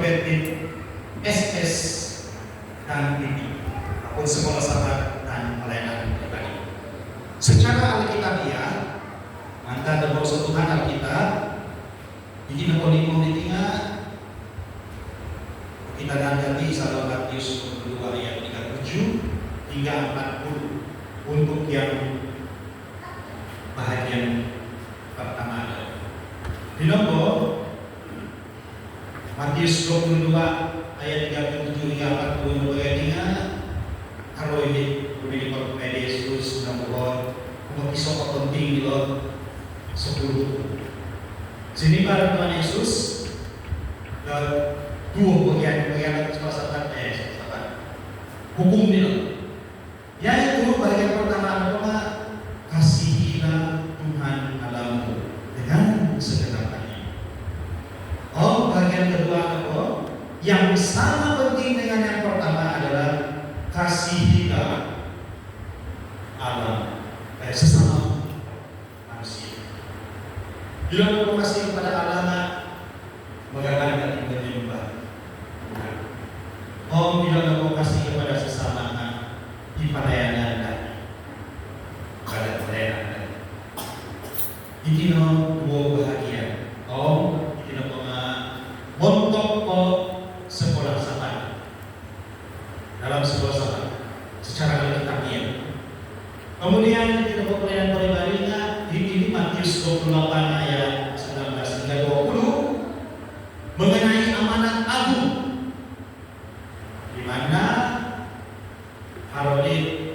Baptist SS dan ini akun sekolah sahabat dan pelayanan pribadi. Secara alkitabiah, mantan dan proses Tuhan Alkitab, ini komunitasnya kita dandani Salam Matius 2 ayat 37 hingga 40 untuk yang bahagian pertama. Di nomor Matius 22 ayat 37 hingga 40 ayatnya kalau ini memiliki media Yesus namun untuk kisah penting di lot 10. Sini para Tuhan Yesus dua bagian sahabat hukum dia. Yaitu bagian pertama adalah kasihilah Tuhan Allahmu dengan segenap hati. Bagian kedua adalah yang sama penting dengan yang pertama adalah kasihilah Allah sesama manusia. Bila kamu kasih kepada Allah, bagaimana kita menyembah Tuhan? Bila kamu kasih kepada sesama di pelayanan dan pada pelayanan. Ini dua bahagian. Ini montok sekolah sahabat. Dalam sekolah sahabat secara alkitabiah. Kemudian kita pelayanan pribadinya ini Matius 28 ayat 19 hingga 20 mengenai amanat agung, di mana Harolid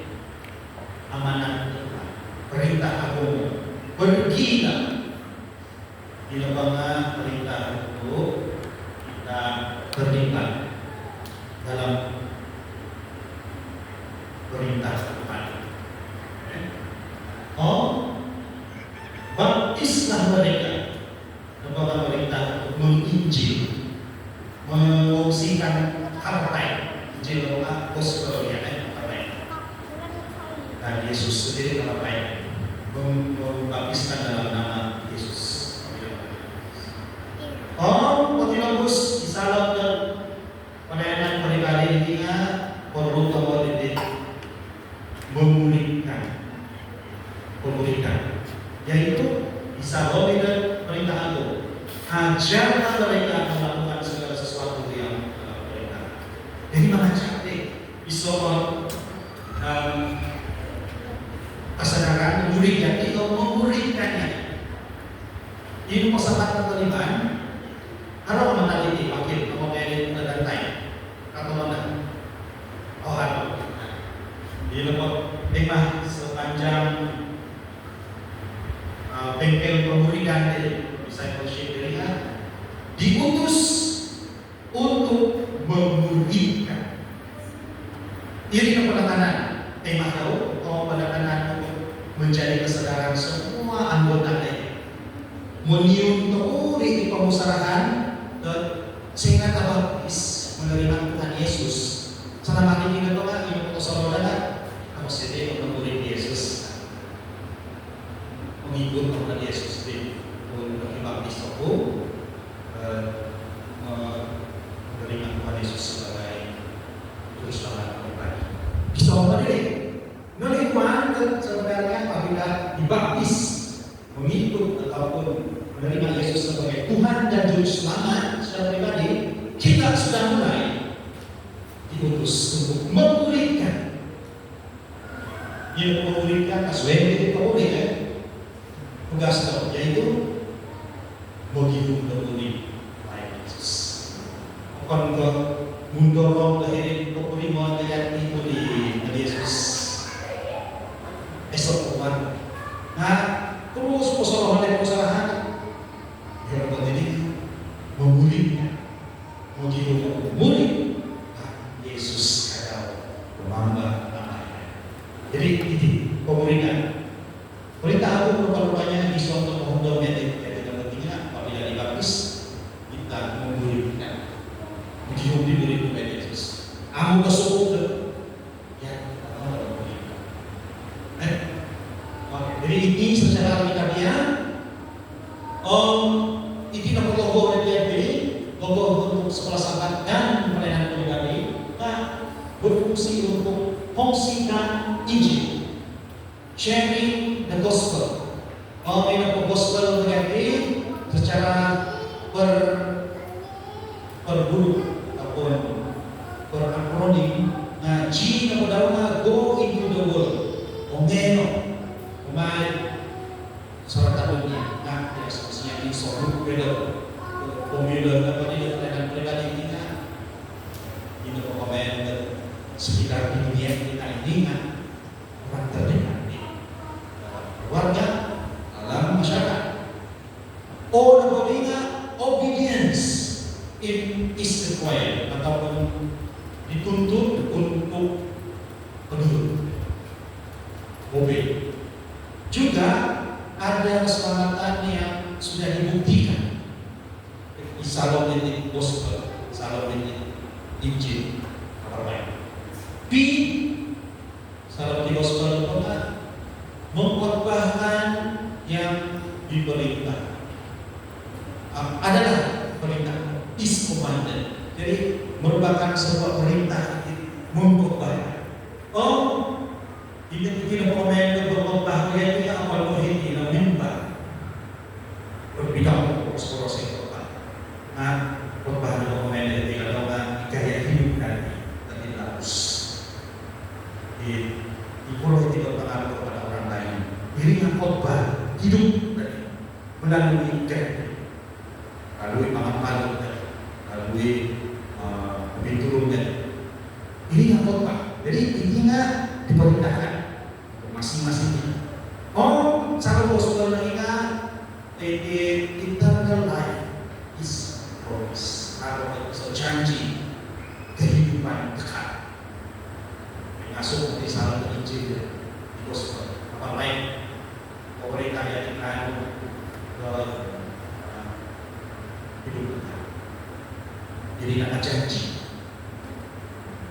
amanat perintah agung pergilah di lembaga perintah untuk kita terlibat dalam perintah Tuhan. Baptislah mereka lembaga perintah untuk menginjil, mengungsikan hartai Injil gospel dan Yesus sendiri hartai membaptiskan dalam nama Yesus. Patilobus disalib dan pelayanan pribadinya perlu kemudian memulihkan, yaitu disalib dan perintah agung. Ajarlah mereka melakukan segala sesuatu yang perintah. Jadi mengajarkan isoman kesadaran muridnya itu memuridkannya. Ini pesawat keterliban. Harap mentaliti wakil pemain dan atau mana? Harap. Di lembaga tema sepanjang bengkel pemuridan discipleship dirinya diutus untuk memuridkan. Ini penekanan tema tahu penekanan untuk menjadi kesadaran semua anggota meniup di pemusarahan dan sehingga baptis menerima Tuhan Yesus. Selama ini kita tahu ini untuk saudara kamu sendiri memurid Yesus, mengikut Tuhan Yesus di untuk baptis aku menerima Tuhan Yesus sebagai terus terang pribadi. Bisa menjadi melikuan dan sebenarnya apabila dibaptis mengikut ataupun menerima Yesus sebagai Tuhan dan Juru Selamat secara pribadi, kita sudah mulai diutus untuk memulihkan. Dia memulihkan sesuai dengan pemulih tugas kita, yaitu begitu memulih baik Yesus. Akan ke mundorong lahir pemulih mau ayat itu di Yesus. Esok Tuhan. Terus kesalahan yang penting memulihnya, memulih Yesus kadang menambah namanya. Jadi ini pemulihan. Perintah aku rupanya di suatu mohon medik. Jadi pentingnya apabila dibaptis kita memulihkan, diberi kepada Yesus. Aku kesukup ya kita memulihkan. Jadi ini secara alkitabiah ini nomor logo dari logo untuk sekolah sahabat dan pelayanan pribadi berfungsi untuk fungsikan Injil, sharing the gospel. Ini gospel berarti secara per guru ataupun per akronim. G na daw go into the world. Omeno, umay sa tatong niya na siya yung sorok pero pumilo na pa nila ng pribadi niya. Hindi ko komen sekitar dunia kita ini orang terdekat warga dalam masyarakat. Obedience is required ataupun dituntut untuk penurut, obey. Juga ada keselamatan yang sudah dibuktikan. Salom ini gospel, salom ini Injil, apa lain. P, salom di gospel itu mengkhotbahkan yang diperintah. Adalah perintah, is commanded. Jadi merupakan sebuah perintah mengkhotbah. Ini tidak komen berkhotbah yang awal ini mimbar. Berbidang sekolah khotbah. Khotbah dan komen tidak tahu gaya hidup dan harus di pulau tidak pengaruh kepada orang lain. Dirinya khotbah hidup melalui gaya, melalui malam melalui turunnya. Ini yang khotbah. Jadi intinya diperintahkan masing-masingnya. Cara gospel ingat eternal life is promise atau janji kehidupan kekal. Masuk di salah Injil di gospel. Apa lain? Pemerintah yang kita hidup kekal. Jadi ada janji.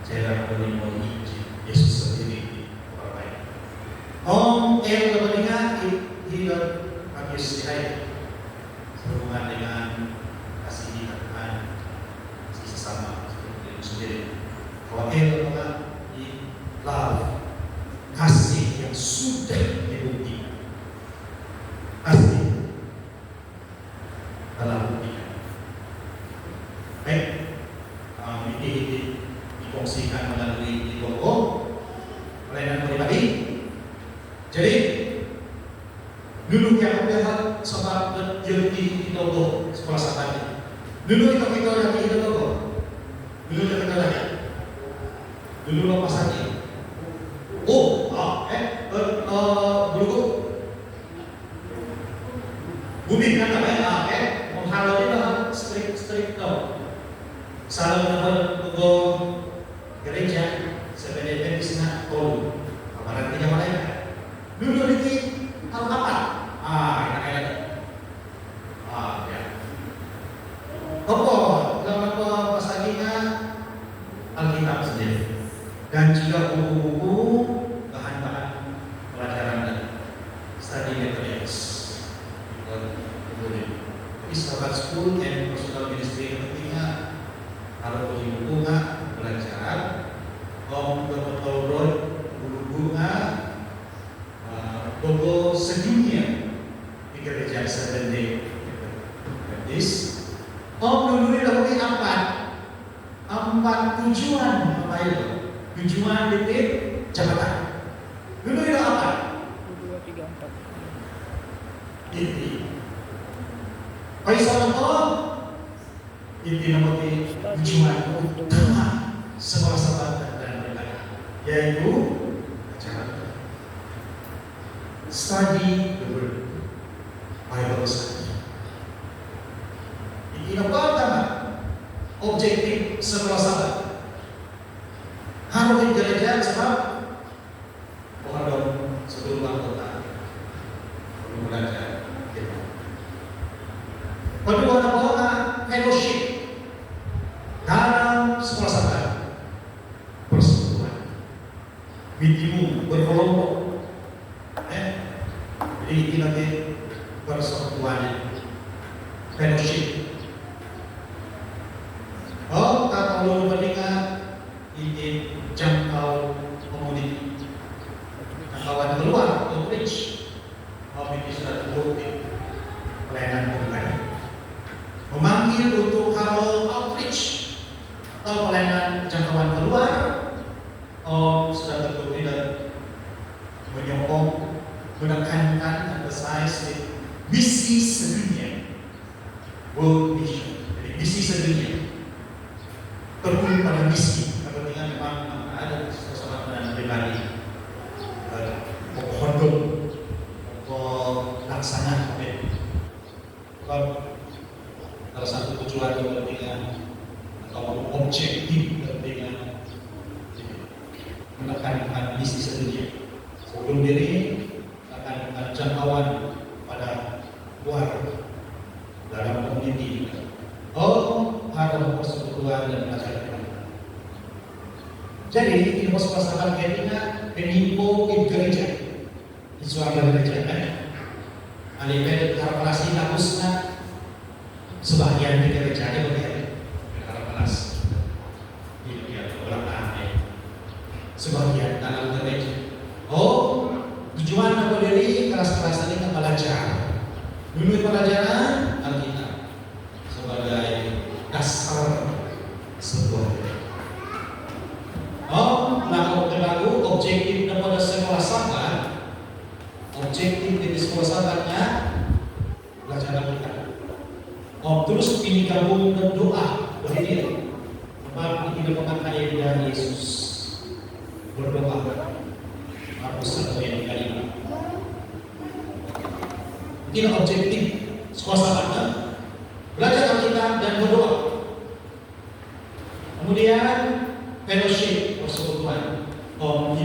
Saya akan menemui Yesus sendiri orang lain. Kepentingan hidup Yesus saya sehubungan dengan kasih Tuhan, kasih sesama seperti itu sendiri. Kalau di love, kasih yang sudah dibuktikan, kasih dalam buktikan. Baik, ini difungsikan melalui logo pelayanan pribadi. Jadi dulu yang lihat sebab jadi di logo sekolah sahabat. Dulu kita lagi di logo. Dulu kita lagi. Dulu lepas lagi. Dulu bumi kan apa menghalau strik salah logo gereja sebenarnya bisna tolu amaran tiga malaikat dulu ini hal apa enak ya dalam pasaginya Alkitab sendiri dan juga buku-buku bahan-bahan pelajaran dan study materials tapi sahabat school and personal ministry pentingnya kalau punya buku belajar betul-betul bunga logo sedunia di gereja Seventh Day Adventist. Dulu ini empat tujuan apa itu? Tujuan titik jabatan. Dulu itu apa? 1, 2, 3, 4. Inti. Kaisar inti nomor tujuan utama sekolah sahabat dan pribadi, yaitu acara study the word, Bible study. Ini yang pertama objektif sekolah sahabat. Harus gereja sebab pohon sebelum anggota belum belajar. Kedua adalah fellowship dalam sekolah sahabat, persekutuan, minimum berkelompok, jadi kita persekutuan, fellowship. kalau mendengar ini jangkau community, jangkauan keluar, outreach, community sudah terbukti pelayanan pribadi. Memanggil untuk hal outreach atau pelayanan jangkauan keluar, sudah terbukti dan menyokong, menekankan emphasize misi sedunia, world mission. Jadi misi sedunia terhubung pada misi. Kepentingan memang ada sesuatu dengan pribadi, pokok laksana, salah satu tujuan kepentingan atau objektif kepentingan menekankan misi sedunia. Sebelum diri akan jangkauan pada luar dalam komuniti. Harus persekutuan dan acara. Jadi ini masalah ketika penimpo di gereja, di suara gereja kan, alih-alih harapasi hapusnya sebagian di gereja ini berbeda. Harapas, dia belakang sebagian dalam gereja. Tujuan apa dari kelas-kelas ini belajar, dulu pelajaran Alkitab sebagai dasar sebuah. Lalu objektif daripada sekolah sahabat, objektif dari sekolah sahabatnya belajar Alkitab. Terus ini gabung dengan doa berdiri. Sebab ini merupakan dari Yesus berdoa. Markus 1 ayat 5. Ini objektif sekolah sahabatnya. Belajar Alkitab dan berdoa. Kemudian fellowship, persekutuan,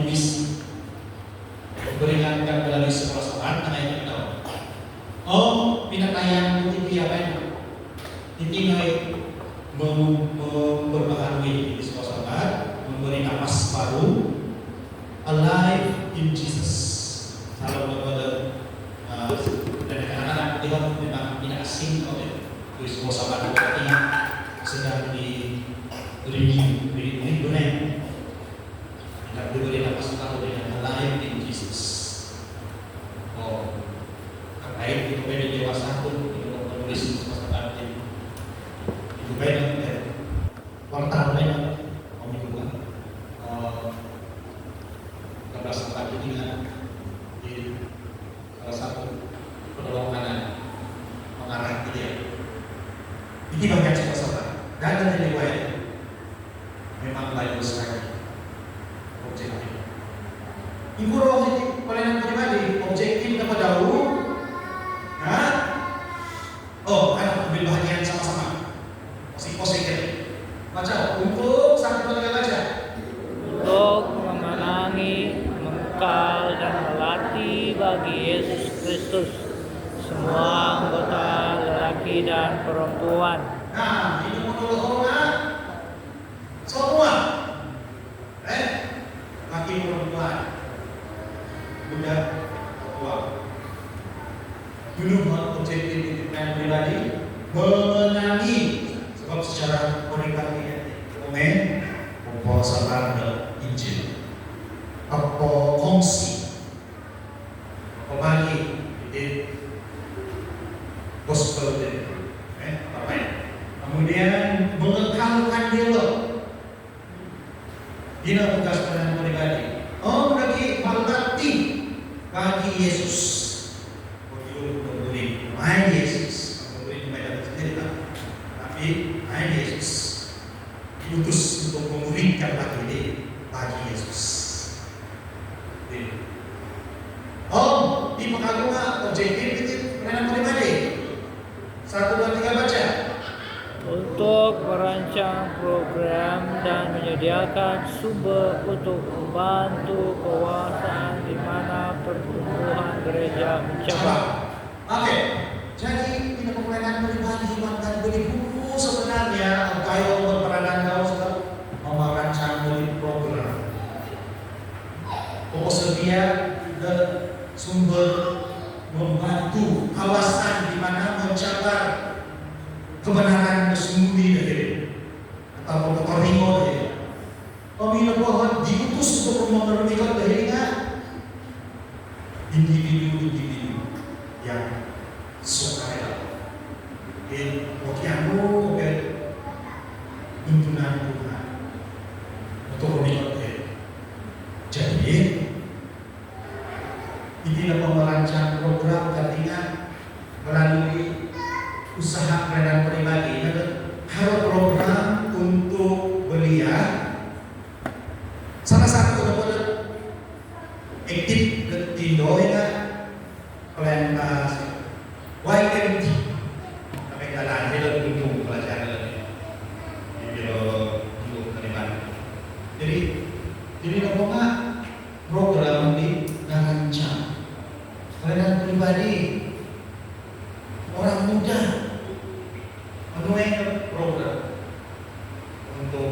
misi beringatkan melalui sekolah sahabat karena itu tahu. Pinatayang TV apa itu? Ditinggal memperbaharui di sekolah sahabat, memberi napas baru, alive in Jesus. Kalau kepada dan anak-anak dia memang tidak asing di sekolah sahabat artinya sedang di review, tidak diberi napas baru dengan alive in Jesus. Baik itu beda dewasa pun itu menulis sekolah sahabat itu beda wartawan beda juga kelas sahabat ini di salah satu penolongan mengarah dia. Ini banyak sekolah sahabat dan ada riwayat memang baik sekali objektif. Ibu objektif pelayanan pribadi objektif kepada dahulu. Ayo ambil bahagian sama-sama. Positif. Baca untuk satu kali baca. Untuk memenangi, mengkal dan melatih bagi Yesus Kristus semua anggota lelaki dan perempuan. Ini menurut orang semua. Laki perempuan, muda, tua. Dulu objektif di pelayanan pribadi memenangi, sebab secara komunikasi komen apa sabar Injil, apa kongsi, apa bagi di gospel ini, kemudian mengekalkan dia. Ini tugas pelayanan pribadi. Bagi berbakti bagi Yesus. Main Yesus, memberi kepada sendiri tapi main Yesus diutus untuk memuridkan bagi Yesus. Di pengaguma objektif itu pelayanan pribadi. 1, 2, 3 baca. Untuk merancang program dan menyediakan sumber untuk membantu kekuasaan di mana pertumbuhan gereja mencapai. Oke. Jadi ini pelayanan pribadi bahkan beli buku sebenarnya kayu berperanan kau sudah merancang beli program. Sedia dan sumber membantu kawasan di mana mencapai kebenaran sesungguhnya dari atau koringo ya. Kami nabuhat diutus untuk memperhatikan kehilangan individu-individu yang sukarela. Okiamu oke tuntunan Tuhan untuk mengikuti. Jadi ini adalah merancang program tadinya melalui usaha pelayanan pribadi. Ada program untuk belia. Salah satu adalah aktif ketindo ya pelayanan YMT. Tapi kalau ada untuk pelajaran di biro penerimaan. Jadi ngomongnya program ini rancang pelayanan pribadi orang muda menuai program untuk